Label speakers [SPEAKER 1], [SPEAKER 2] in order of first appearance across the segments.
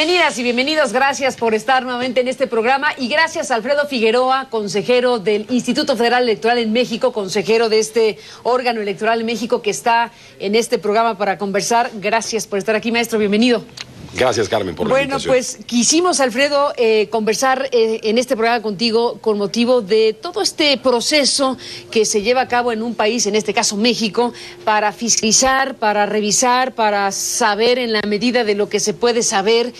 [SPEAKER 1] Bienvenidas y bienvenidos, gracias por estar nuevamente en este programa y gracias a Alfredo Figueroa, consejero del Instituto Federal Electoral en México, consejero de este órgano electoral en México que está en este programa para conversar. Gracias por estar aquí, maestro, bienvenido.
[SPEAKER 2] Gracias, Carmen, por la invitación.
[SPEAKER 1] Bueno, pues quisimos, Alfredo, conversar en este programa contigo con motivo de todo este proceso que se lleva a cabo en un país, en este caso México, para fiscalizar, para revisar, para saber en la medida de lo que se puede saber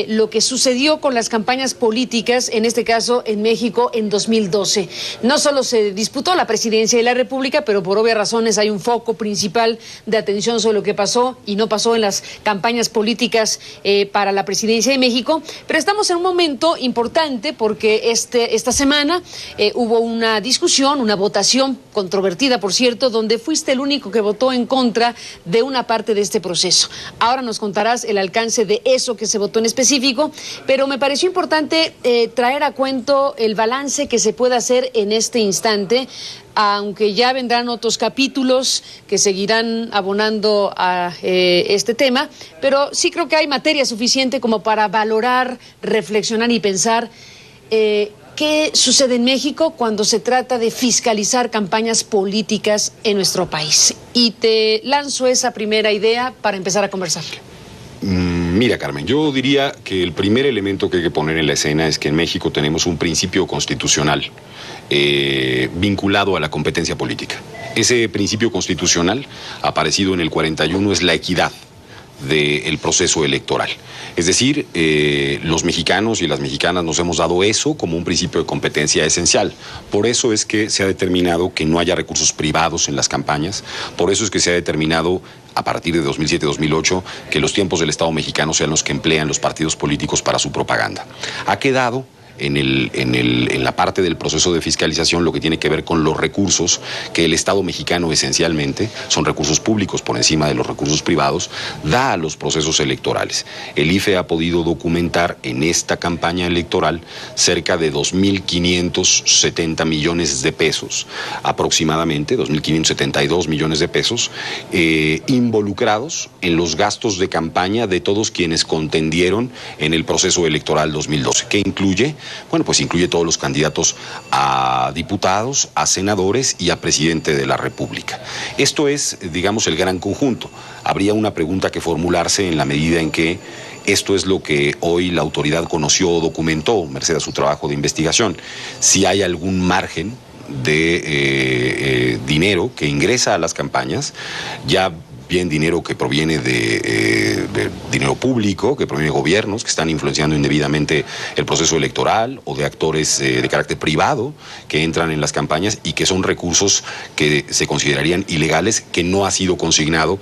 [SPEAKER 1] lo que sucedió con las campañas políticas, en este caso en México en 2012. No solo se disputó la presidencia de la República, pero por obvias razones hay un foco principal de atención sobre lo que pasó y no pasó en las campañas políticas para la presidencia de México, pero estamos en un momento importante porque esta semana hubo una discusión, una votación controvertida, por cierto, donde fuiste el único que votó en contra de una parte de este proceso. Ahora nos contarás el alcance de eso que se votó en específico, pero me pareció importante traer a cuento el balance que se puede hacer en este instante, aunque ya vendrán otros capítulos que seguirán abonando a este tema, pero sí creo que hay materia suficiente como para valorar, reflexionar y pensar qué sucede en México cuando se trata de fiscalizar campañas políticas en nuestro país. Y te lanzo esa primera idea para empezar a conversar.
[SPEAKER 2] Mira, Carmen, yo diría que el primer elemento que hay que poner en la escena es que en México tenemos un principio constitucional vinculado a la competencia política. Ese principio constitucional, aparecido en el 41, es la equidad del proceso electoral. Es decir, los mexicanos y las mexicanas nos hemos dado eso como un principio de competencia esencial. Por eso es que se ha determinado que no haya recursos privados en las campañas. Por eso es que se ha determinado a partir de 2007-2008 que los tiempos del Estado mexicano sean los que emplean los partidos políticos para su propaganda. Ha quedado en la parte del proceso de fiscalización lo que tiene que ver con los recursos que el Estado mexicano esencialmente, son recursos públicos por encima de los recursos privados, da a los procesos electorales. El IFE ha podido documentar en esta campaña electoral cerca de 2.570 millones de pesos, aproximadamente 2.572 millones de pesos, involucrados en los gastos de campaña de todos quienes contendieron en el proceso electoral 2012, que incluye todos los candidatos a diputados, a senadores y a presidente de la República. Esto es, digamos, el gran conjunto. Habría una pregunta que formularse en la medida en que esto es lo que hoy la autoridad conoció o documentó, merced a su trabajo de investigación. Si hay algún margen de dinero que ingresa a las campañas, ya bien dinero que proviene de dinero público, que proviene de gobiernos que están influenciando indebidamente el proceso electoral, o de actores de carácter privado que entran en las campañas y que son recursos que se considerarían ilegales, que no ha sido consignado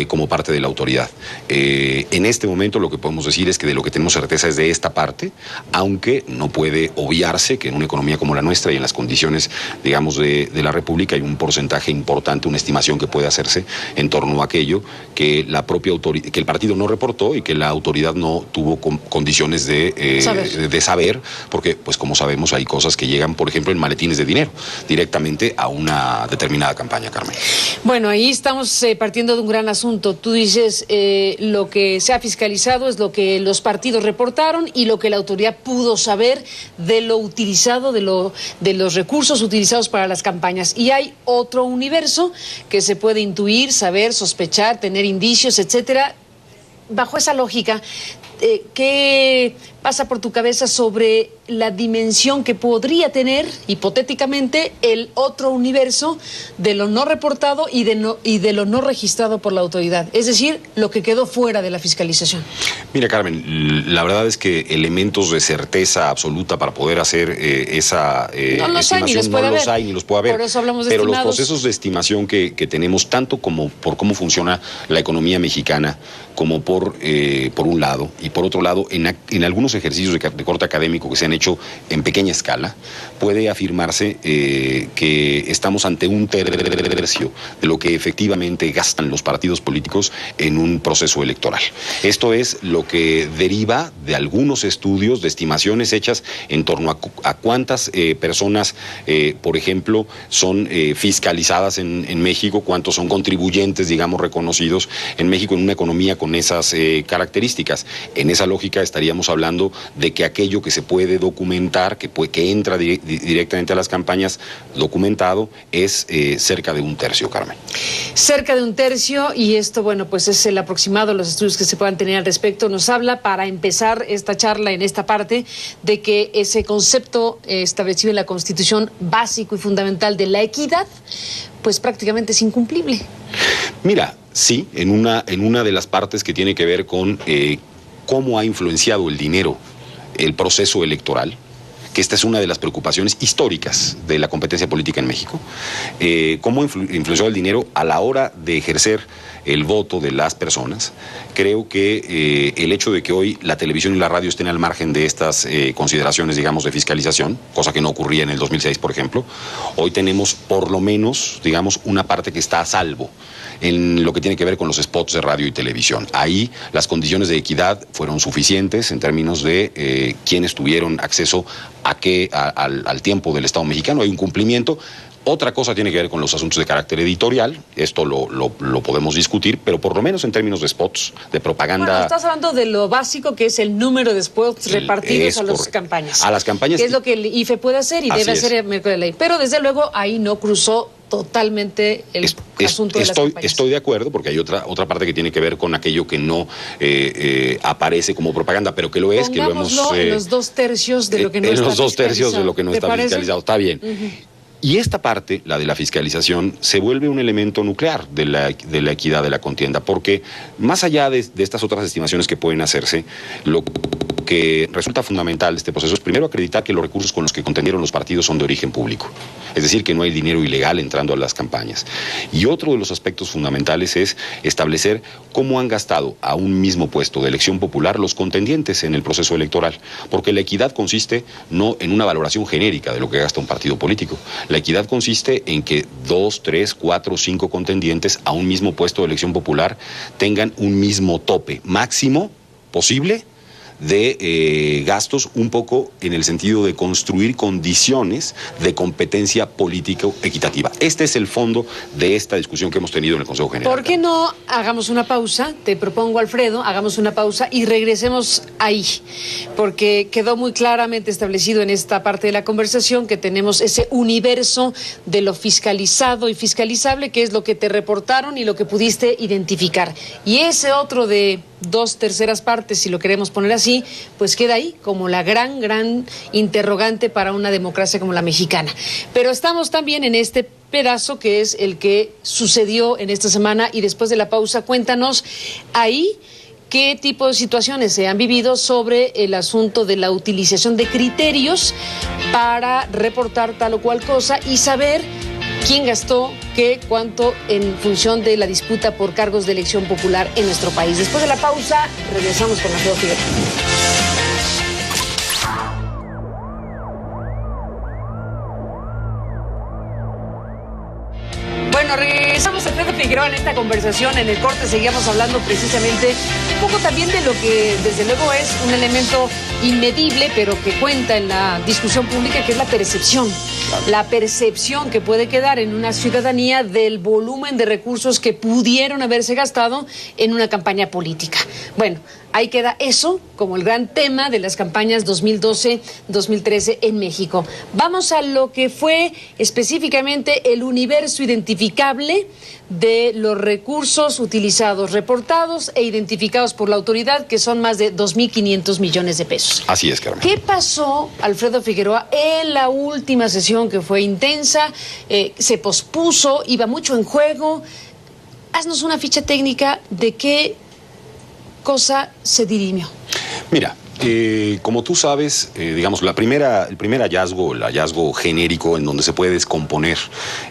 [SPEAKER 2] como parte de la autoridad. En este momento lo que podemos decir es que de lo que tenemos certeza es de esta parte, aunque no puede obviarse que en una economía como la nuestra y en las condiciones, digamos, de la República hay un porcentaje importante, una estimación que puede hacerse en torno a aquello que la propia autoridad, que el partido no reportó y que la autoridad no tuvo condiciones de saber, porque, pues como sabemos, hay cosas que llegan, por ejemplo, en maletines de dinero, directamente a una determinada campaña, Carmen.
[SPEAKER 1] Bueno, ahí estamos partiendo de un gran asunto. Tú dices, lo que se ha fiscalizado es lo que los partidos reportaron y lo que la autoridad pudo saber de lo utilizado, de los recursos utilizados para las campañas. Y hay otro universo que se puede intuir, saber, sospechar, tener indicios, etcétera. Bajo esa lógica, ¿qué pasa por tu cabeza sobre la dimensión que podría tener, hipotéticamente, el otro universo de lo no reportado y de lo no registrado por la autoridad? Es decir, lo que quedó fuera de la fiscalización.
[SPEAKER 2] Mira, Carmen, la verdad es que elementos de certeza absoluta para poder hacer esa estimación no los hay ni los puede haber.
[SPEAKER 1] Por eso hablamos de
[SPEAKER 2] Pero
[SPEAKER 1] estimados.
[SPEAKER 2] Los procesos de estimación que tenemos, tanto como por cómo funciona la economía mexicana, como por un lado, y por otro lado, en algunos algunos ejercicios de corte académico que se han hecho en pequeña escala, puede afirmarse que estamos ante un tercio de lo que efectivamente gastan los partidos políticos en un proceso electoral. Esto es lo que deriva de algunos estudios, de estimaciones hechas en torno a cuántas personas, por ejemplo, son fiscalizadas en México, cuántos son contribuyentes, digamos, reconocidos en México en una economía con esas características. En esa lógica estaríamos hablando de que aquello que se puede documentar, que entra directamente a las campañas documentado, es cerca de un tercio, Carmen.
[SPEAKER 1] Cerca de un tercio, y esto, bueno, pues es el aproximado, los estudios que se puedan tener al respecto. Nos habla, para empezar esta charla en esta parte, de que ese concepto establecido en la Constitución básico y fundamental de la equidad, pues prácticamente es incumplible.
[SPEAKER 2] Mira, sí, en una de las partes que tiene que ver con cómo ha influenciado el dinero el proceso electoral, que esta es una de las preocupaciones históricas de la competencia política en México, cómo influyó el dinero a la hora de ejercer el voto de las personas. Creo que el hecho de que hoy la televisión y la radio estén al margen de estas consideraciones, digamos, de fiscalización, cosa que no ocurría en el 2006, por ejemplo, hoy tenemos por lo menos, digamos, una parte que está a salvo en lo que tiene que ver con los spots de radio y televisión. Ahí las condiciones de equidad fueron suficientes en términos de quienes tuvieron acceso al tiempo del Estado mexicano. Hay un cumplimiento. Otra cosa tiene que ver con los asuntos de carácter editorial, esto lo podemos discutir, pero por lo menos en términos de spots, de propaganda...
[SPEAKER 1] Bueno, estás hablando de lo básico, que es el número de spots repartidos a las campañas.
[SPEAKER 2] A las campañas...
[SPEAKER 1] Que es lo que el IFE puede hacer y debe hacer el miércoles de ley. Pero desde luego ahí no cruzó totalmente el asunto de las campañas.
[SPEAKER 2] Estoy de acuerdo, porque hay otra parte que tiene que ver con aquello que no aparece como propaganda, pero que lo es, que lo hemos...
[SPEAKER 1] en los 2 tercios de lo que no está fiscalizado.
[SPEAKER 2] En los 2 tercios de lo que no está fiscalizado, está bien. Y esta parte, la de la fiscalización, se vuelve un elemento nuclear de la equidad de la contienda, porque más allá de estas otras estimaciones que pueden hacerse, lo que resulta fundamental de este proceso es primero acreditar que los recursos con los que contendieron los partidos son de origen público, es decir, que no hay dinero ilegal entrando a las campañas. Y otro de los aspectos fundamentales es establecer cómo han gastado a un mismo puesto de elección popular los contendientes en el proceso electoral, porque la equidad consiste no en una valoración genérica de lo que gasta un partido político. La equidad consiste en que 2, 3, 4, 5 contendientes a un mismo puesto de elección popular tengan un mismo tope máximo posible de gastos, un poco en el sentido de construir condiciones de competencia político equitativa. Este es el fondo de esta discusión que hemos tenido en el Consejo General.
[SPEAKER 1] ¿Por qué no hagamos una pausa? Te propongo, Alfredo, hagamos una pausa y regresemos ahí, porque quedó muy claramente establecido en esta parte de la conversación que tenemos ese universo de lo fiscalizado y fiscalizable, que es lo que te reportaron y lo que pudiste identificar. Y ese otro de 2/3 partes, si lo queremos poner así, pues queda ahí como la gran interrogante para una democracia como la mexicana. Pero estamos también en este pedazo que es el que sucedió en esta semana, y después de la pausa cuéntanos ahí qué tipo de situaciones se han vivido sobre el asunto de la utilización de criterios para reportar tal o cual cosa y saber quién gastó qué, cuánto en función de la disputa por cargos de elección popular en nuestro país. Después de la pausa, regresamos con Alfredo Figueroa. Bueno, regresamos a Alfredo Figueroa en esta conversación. En el corte seguíamos hablando precisamente un poco también de lo que desde luego es un elemento inmedible, pero que cuenta en la discusión pública, que es la percepción. La percepción que puede quedar en una ciudadanía del volumen de recursos que pudieron haberse gastado en una campaña política. Bueno, ahí queda eso como el gran tema de las campañas 2012-2013 en México. Vamos a lo que fue específicamente el universo identificable de los recursos utilizados, reportados e identificados por la autoridad, que son más de 2.500 millones de pesos.
[SPEAKER 2] Así es, Carmen.
[SPEAKER 1] ¿Qué pasó, Alfredo Figueroa, en la última sesión, que fue intensa, se pospuso, iba mucho en juego? Haznos una ficha técnica de qué cosa se dirimió.
[SPEAKER 2] Mira, Como tú sabes, digamos, el primer hallazgo, el hallazgo genérico en donde se puede descomponer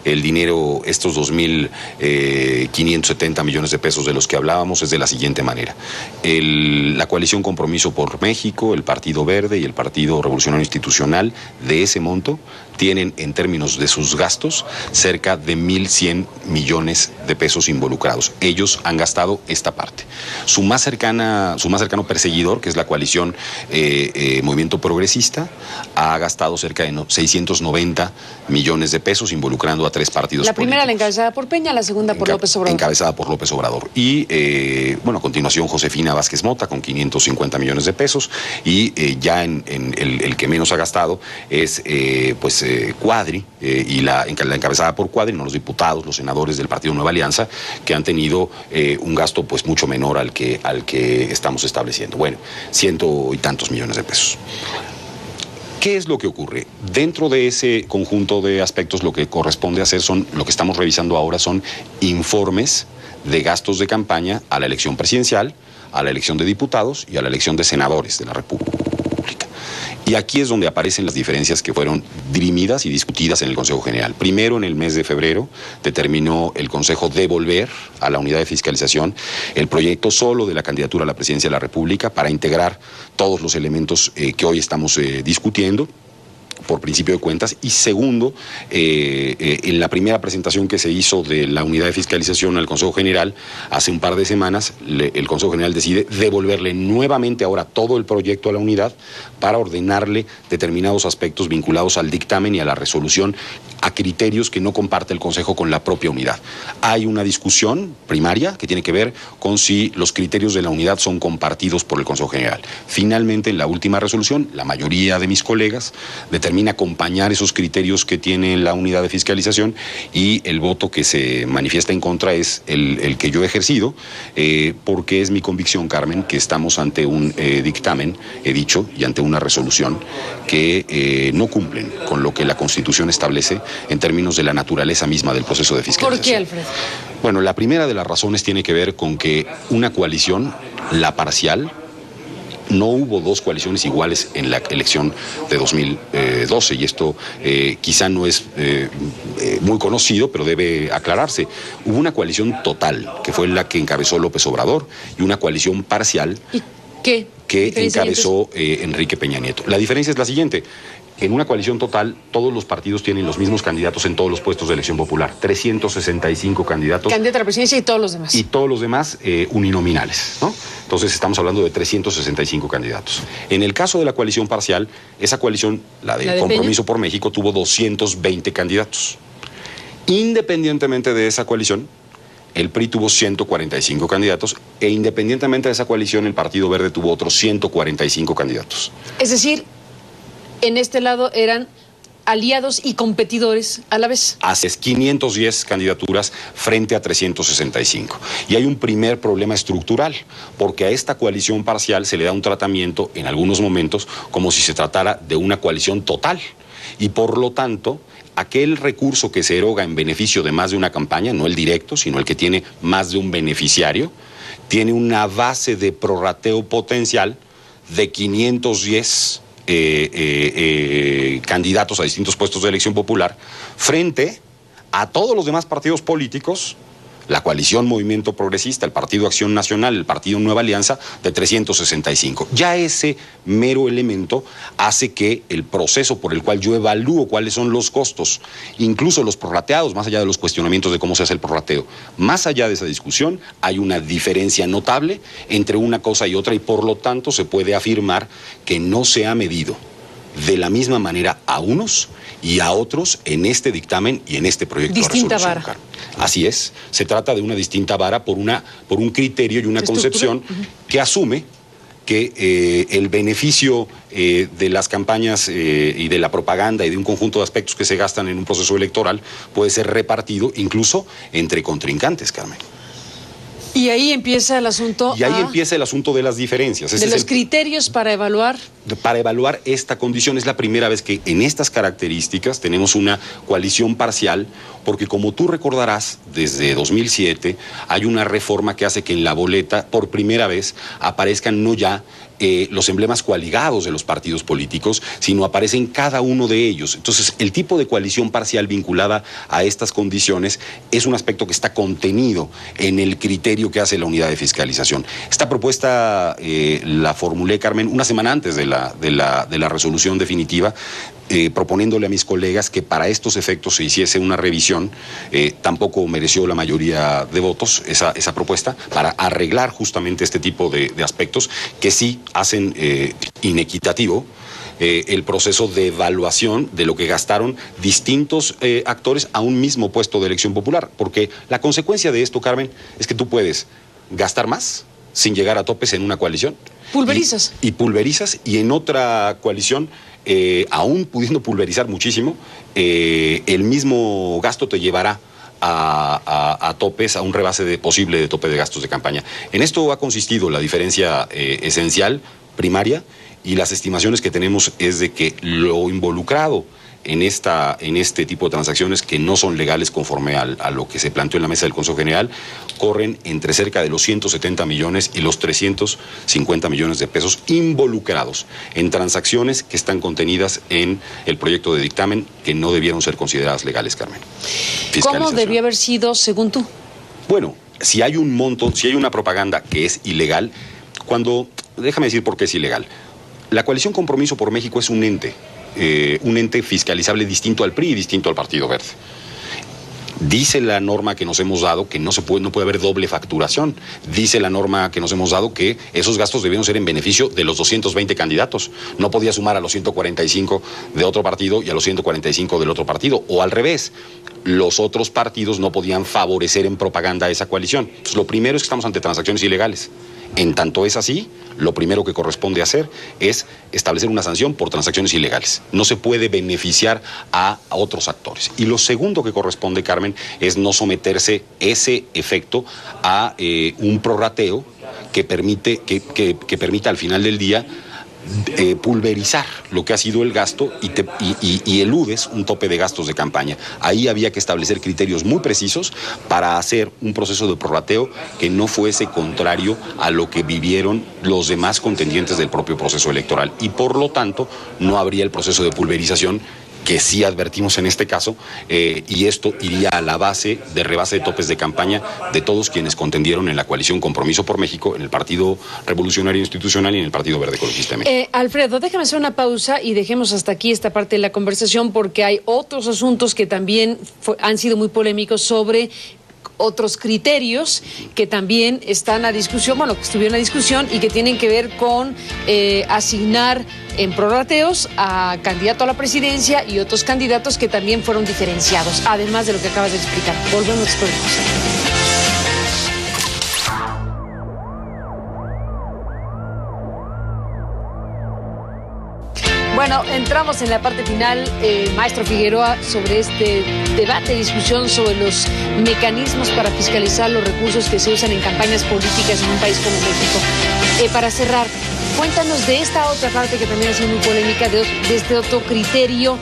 [SPEAKER 2] el dinero, estos 2.570 millones de pesos de los que hablábamos, es de la siguiente manera. La coalición Compromiso por México, el Partido Verde y el Partido Revolucionario Institucional, de ese monto, tienen en términos de sus gastos cerca de 1.100 millones de pesos involucrados. Ellos han gastado esta parte. Su más cercano perseguidor, que es la coalición Movimiento Progresista, ha gastado cerca de 690 millones de pesos involucrando a 3 partidos
[SPEAKER 1] La primera
[SPEAKER 2] políticos.
[SPEAKER 1] la encabezada por Peña, la segunda por López Obrador.
[SPEAKER 2] Encabezada por López Obrador. Y, a continuación, Josefina Vázquez Mota con 550 millones de pesos. Y ya en el que menos ha gastado es, Cuadri, y la encabezada por Cuadri, no los diputados, los senadores del Partido Nueva Alianza, que han tenido un gasto pues mucho menor al que estamos estableciendo. Bueno, 100 y tantos millones de pesos. ¿Qué es lo que ocurre? Dentro de ese conjunto de aspectos, lo que corresponde hacer lo que estamos revisando ahora son informes de gastos de campaña a la elección presidencial, a la elección de diputados y a la elección de senadores de la República. Y aquí es donde aparecen las diferencias que fueron dirimidas y discutidas en el Consejo General. Primero, en el mes de febrero, determinó el Consejo devolver a la unidad de fiscalización el proyecto solo de la candidatura a la presidencia de la República para integrar todos los elementos que hoy estamos discutiendo, por principio de cuentas. Y segundo, en la primera presentación que se hizo de la unidad de fiscalización al Consejo General hace un par de semanas, el Consejo General decide devolverle nuevamente ahora todo el proyecto a la unidad para ordenarle determinados aspectos vinculados al dictamen y a la resolución a criterios que no comparte el Consejo con la propia unidad. Hay una discusión primaria que tiene que ver con si los criterios de la unidad son compartidos por el Consejo General. Finalmente, en la última resolución, la mayoría de mis colegas determina acompañar esos criterios que tiene la unidad de fiscalización, y el voto que se manifiesta en contra es el que yo he ejercido, porque es mi convicción, Carmen, que estamos ante un dictamen, he dicho, y ante una resolución que no cumplen con lo que la Constitución establece en términos de la naturaleza misma del proceso de fiscalización.
[SPEAKER 1] ¿Por qué, Alfredo?
[SPEAKER 2] Bueno, la primera de las razones tiene que ver con que una coalición, la parcial, no hubo dos coaliciones iguales en la elección de 2012, y esto quizá no es muy conocido, pero debe aclararse. Hubo una coalición total, que fue la que encabezó López Obrador, y una coalición parcial que encabezó Enrique Peña Nieto. La diferencia es la siguiente. En una coalición total, todos los partidos tienen los mismos candidatos en todos los puestos de elección popular. 365 candidatos.
[SPEAKER 1] Candidato a la presidencia y todos los demás.
[SPEAKER 2] Y todos los demás uninominales, ¿no? Entonces estamos hablando de 365 candidatos. En el caso de la coalición parcial, esa coalición, la de Compromiso por México, tuvo 220 candidatos. Independientemente de esa coalición, el PRI tuvo 145 candidatos, e independientemente de esa coalición, el Partido Verde tuvo otros 145 candidatos.
[SPEAKER 1] Es decir, en este lado eran aliados y competidores a la vez.
[SPEAKER 2] Hace 510 candidaturas frente a 365. Y hay un primer problema estructural, porque a esta coalición parcial se le da un tratamiento, en algunos momentos, como si se tratara de una coalición total. Y por lo tanto, aquel recurso que se eroga en beneficio de más de una campaña, no el directo, sino el que tiene más de un beneficiario, tiene una base de prorrateo potencial de 510 candidatos a distintos puestos de elección popular frente a todos los demás partidos políticos, la coalición Movimiento Progresista, el Partido Acción Nacional, el Partido Nueva Alianza, de 365. Ya ese mero elemento hace que el proceso por el cual yo evalúo cuáles son los costos, incluso los prorrateados, más allá de los cuestionamientos de cómo se hace el prorrateo, más allá de esa discusión, hay una diferencia notable entre una cosa y otra, y por lo tanto se puede afirmar que no se ha medido de la misma manera a unos y a otros en este dictamen y en este proyecto de resolución.
[SPEAKER 1] Distinta vara.
[SPEAKER 2] Así es, se trata de una distinta vara por un criterio y una concepción que asume que el beneficio de las campañas y de la propaganda y de un conjunto de aspectos que se gastan en un proceso electoral puede ser repartido incluso entre contrincantes, Carmen.
[SPEAKER 1] Y ahí empieza el asunto.
[SPEAKER 2] Y ahí empieza el asunto de las diferencias.
[SPEAKER 1] De los criterios para evaluar.
[SPEAKER 2] Para evaluar esta condición. Es la primera vez que en estas características tenemos una coalición parcial, porque como tú recordarás, desde 2007 hay una reforma que hace que en la boleta por primera vez aparezcan no ya los emblemas coaligados de los partidos políticos, sino aparecen cada uno de ellos. Entonces, el tipo de coalición parcial vinculada a estas condiciones es un aspecto que está contenido en el criterio que hace la unidad de fiscalización. Esta propuesta la formulé, Carmen, una semana antes de la resolución definitiva, proponiéndole a mis colegas que para estos efectos se hiciese una revisión. Tampoco mereció la mayoría de votos esa propuesta, para arreglar justamente este tipo de aspectos que sí hacen inequitativo el proceso de evaluación de lo que gastaron distintos actores a un mismo puesto de elección popular. Porque la consecuencia de esto, Carmen, es que tú puedes gastar más sin llegar a topes en una coalición.
[SPEAKER 1] Pulverizas.
[SPEAKER 2] Y pulverizas, y en otra coalición, aún pudiendo pulverizar muchísimo, el mismo gasto te llevará a topes, a un rebase posible de tope de gastos de campaña. En esto ha consistido la diferencia esencial, primaria, y las estimaciones que tenemos es de que lo involucrado en este tipo de transacciones, que no son legales conforme a lo que se planteó en la mesa del Consejo General, corren entre cerca de los 170 millones y los 350 millones de pesos involucrados en transacciones que están contenidas en el proyecto de dictamen, que no debieron ser consideradas legales, Carmen.
[SPEAKER 1] ¿Cómo debió haber sido, según tú?
[SPEAKER 2] Bueno, si hay un monto, si hay una propaganda que es ilegal, déjame decir por qué es ilegal. La coalición Compromiso por México es un ente fiscalizable distinto al PRI y distinto al Partido Verde. Dice la norma que nos hemos dado que no puede haber doble facturación. Dice la norma que nos hemos dado que esos gastos debieron ser en beneficio de los 220 candidatos. No podía sumar a los 145 de otro partido y a los 145 del otro partido. O al revés, los otros partidos no podían favorecer en propaganda a esa coalición. Entonces, lo primero es que estamos ante transacciones ilegales. En tanto es así, lo primero que corresponde hacer es establecer una sanción por transacciones ilegales. No se puede beneficiar a otros actores. Y lo segundo que corresponde, Carmen, es no someterse ese efecto a un prorrateo que permita al final del día pulverizar lo que ha sido el gasto y eludes un tope de gastos de campaña. Ahí había que establecer criterios muy precisos para hacer un proceso de prorrateo que no fuese contrario a lo que vivieron los demás contendientes del propio proceso electoral, y por lo tanto no habría el proceso de pulverización que sí advertimos en este caso, y esto iría a la base de rebase de topes de campaña de todos quienes contendieron en la coalición Compromiso por México, en el Partido Revolucionario Institucional y en el Partido Verde Ecologista de México.
[SPEAKER 1] Alfredo, déjame hacer una pausa y dejemos hasta aquí esta parte de la conversación, porque hay otros asuntos que también han sido muy polémicos sobre otros criterios que también están a discusión, bueno, que estuvieron a discusión y que tienen que ver con asignar en prorrateos a candidato a la presidencia y otros candidatos que también fueron diferenciados, además de lo que acabas de explicar. Volvemos después. Bueno, entramos en la parte final, maestro Figueroa, sobre este debate, discusión sobre los mecanismos para fiscalizar los recursos que se usan en campañas políticas en un país como México. Para cerrar, cuéntanos de esta otra parte que también ha sido muy polémica, de este otro criterio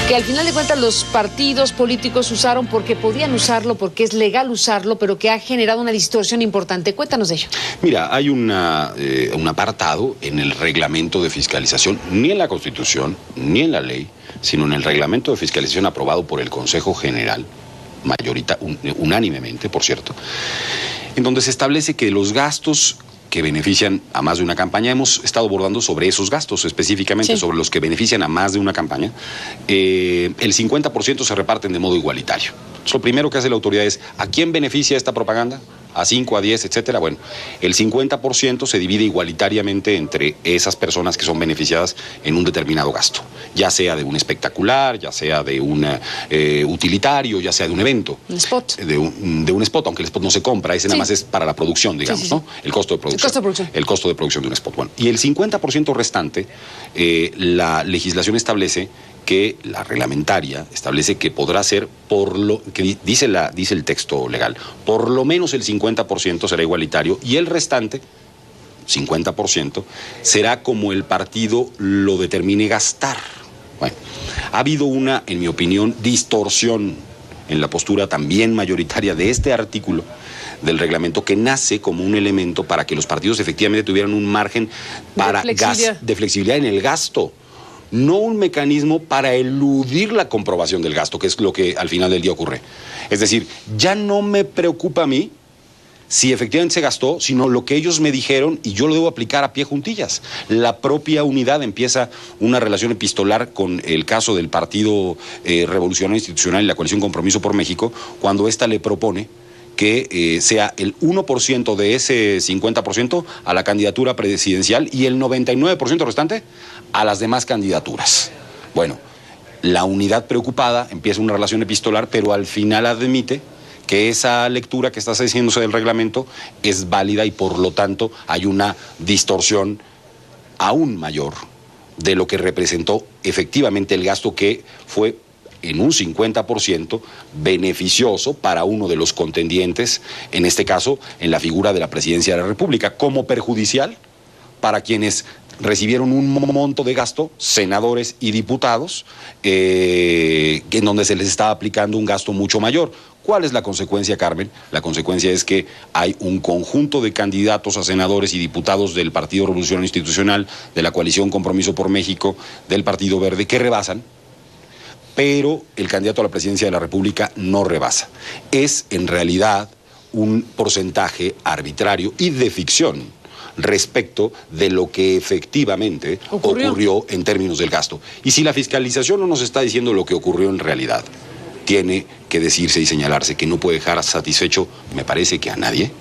[SPEAKER 1] que al final de cuentas los partidos políticos usaron porque podían usarlo, porque es legal usarlo, pero que ha generado una distorsión importante. Cuéntanos de ello.
[SPEAKER 2] Mira, hay un apartado en el reglamento de fiscalización, ni en la Constitución, ni en la ley, sino en el reglamento de fiscalización aprobado por el Consejo General, unánimemente, por cierto, en donde se establece que los gastos que benefician a más de una campaña, hemos estado abordando sobre esos gastos específicamente, sí, sobre los que benefician a más de una campaña, el 50% se reparten de modo igualitario. Entonces, lo primero que hace la autoridad es, ¿a quién beneficia esta propaganda? ¿A 5, a 10, etcétera? Bueno, el 50% se divide igualitariamente entre esas personas que son beneficiadas en un determinado gasto, ya sea de un espectacular, ya sea de un utilitario, ya sea de un evento.
[SPEAKER 1] Un spot.
[SPEAKER 2] De un spot, aunque el spot no se compra, ese nada más es para la producción, digamos, sí, sí, sí, ¿no? El costo de producción. El costo de producción de un spot. Bueno, y el 50% restante, la legislación establece que la reglamentaria establece que podrá ser que dice el texto legal, por lo menos el 50% será igualitario y el restante 50% será como el partido lo determine gastar. Bueno, ha habido en mi opinión, distorsión en la postura también mayoritaria de este artículo del reglamento, que nace como un elemento para que los partidos efectivamente tuvieran un margen para de flexibilidad en el gasto, no un mecanismo para eludir la comprobación del gasto, que es lo que al final del día ocurre. Es decir, ya no me preocupa a mí si efectivamente se gastó, sino lo que ellos me dijeron y yo lo debo aplicar a pie juntillas. La propia unidad empieza una relación epistolar con el caso del Partido Revolucionario Institucional y la Coalición Compromiso por México, cuando ésta le propone que sea el 1% de ese 50% a la candidatura presidencial y el 99% restante a las demás candidaturas. Bueno, la unidad preocupada empieza una relación epistolar, pero al final admite que esa lectura que está haciéndose del reglamento es válida y por lo tanto hay una distorsión aún mayor de lo que representó efectivamente el gasto, que fue en un 50% beneficioso para uno de los contendientes, en este caso en la figura de la presidencia de la República, como perjudicial para quienes recibieron un monto de gasto, senadores y diputados, en donde se les estaba aplicando un gasto mucho mayor. ¿Cuál es la consecuencia, Carmen? La consecuencia es que hay un conjunto de candidatos a senadores y diputados del Partido Revolucionario Institucional, de la Coalición Compromiso por México, del Partido Verde, que rebasan, pero el candidato a la presidencia de la República no rebasa. Es en realidad un porcentaje arbitrario y de ficción respecto de lo que efectivamente ocurrió en términos del gasto. Y si la fiscalización no nos está diciendo lo que ocurrió en realidad, tiene que decirse y señalarse que no puede dejar satisfecho, me parece que a nadie,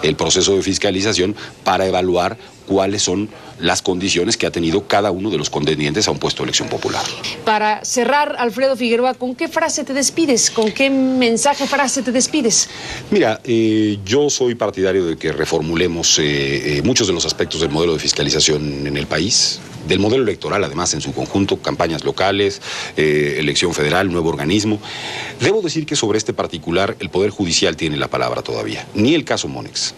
[SPEAKER 2] el proceso de fiscalización para evaluar cuáles son las condiciones que ha tenido cada uno de los contendientes a un puesto de elección popular.
[SPEAKER 1] Para cerrar, Alfredo Figueroa, ¿con qué frase te despides? ¿Con qué mensaje, frase te despides?
[SPEAKER 2] Mira, yo soy partidario de que reformulemos muchos de los aspectos del modelo de fiscalización en el país, del modelo electoral además en su conjunto, campañas locales, elección federal, nuevo organismo. Debo decir que sobre este particular el Poder Judicial tiene la palabra todavía, ni el caso Monex,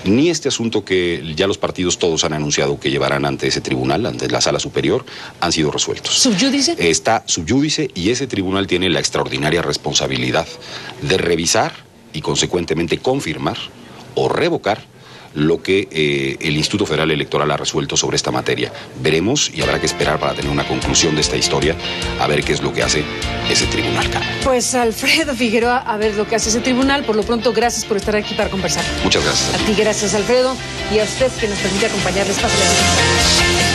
[SPEAKER 2] ni este asunto que ya los partidos todos han anunciado que llevarán ante ese tribunal, ante la Sala Superior, han sido resueltos.
[SPEAKER 1] ¿Subyúdice?
[SPEAKER 2] Está subyúdice y ese tribunal tiene la extraordinaria responsabilidad de revisar y consecuentemente confirmar o revocar lo que el Instituto Federal Electoral ha resuelto sobre esta materia. Veremos y habrá que esperar para tener una conclusión de esta historia, a ver qué es lo que hace ese tribunal, Carmen.
[SPEAKER 1] Pues Alfredo Figueroa, a ver lo que hace ese tribunal. Por lo pronto, gracias por estar aquí para conversar.
[SPEAKER 2] Muchas gracias.
[SPEAKER 1] A ti, gracias, Alfredo, y a usted que nos permite acompañarles. Pásale.